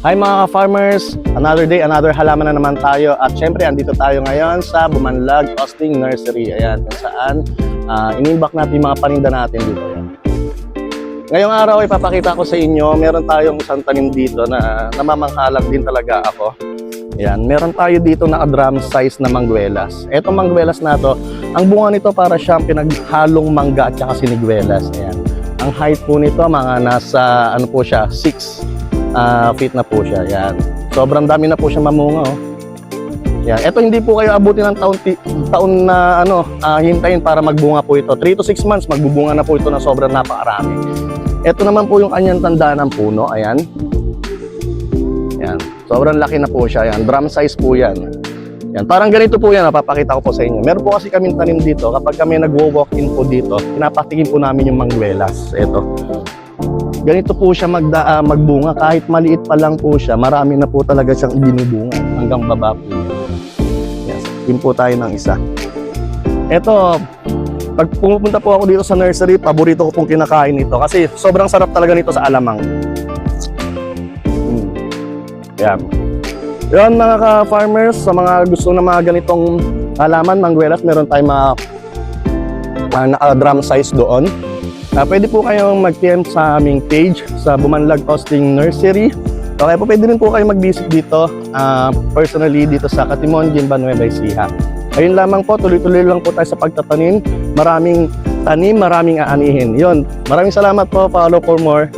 Hi mga ka-farmers! Another day, another halaman na naman tayo. At syempre, andito tayo ngayon sa Bumanlag Osting Nursery. Ayan, kung saan inimbak natin yung mga paninda natin dito. Ayan. Ngayong araw, ipapakita ko sa inyo, meron tayong isang tanim dito na namamanghalang din talaga ako. Ayan, meron tayo dito na drum size na mangguelas. Etong mangguelas na to, ang bunga nito para siyang pinaghalong mangga at saka siniguelas. Ayan. Ang height po nito, mga nasa, ano po siya, 6 feet na po siya. Yan. Sobrang dami na po siya mamunga. Oh. Yan. Ito hindi po kayo abutin ng taon na hintayin para magbunga po ito. 3 to 6 months magbubunga na po ito na sobrang napakarami. Ito naman po yung kanyang tanda ng puno. Ayan. Yan. Sobrang laki na po siya. Yan. Drum size po yan. Yan. Parang ganito po yan. Papakita ko po sa inyo. Meron po kasi kaming tanim dito. Kapag kami nagwo-walk-in po dito, pinapatikin po namin yung mangguelas. Ito. Ganito po siya magbunga. Kahit maliit pa lang po siya, marami na po talaga siyang binubunga hanggang baba po. Yes. Yun po tayo ng isa. Ito, pag pumupunta po ako dito sa nursery, paborito ko pong kinakain ito kasi sobrang sarap talaga nito sa alamang. Yan. Yun mga ka-farmers, sa mga gusto na mga ganitong halaman, mangguelas, meron tayong mga naka-drum size doon. Pwede po kayong mag-PM sa aming page sa Bumanlag Osting Nursery. Okay po, pwede rin po kayo mag-visit dito personally dito sa Catimon, Ginba, Nueva Ecija. Ayun lamang po, tuloy-tuloy lang po tayo sa pagtatanim. Maraming tanim, maraming aanihin. Yun, maraming salamat po. Follow for more.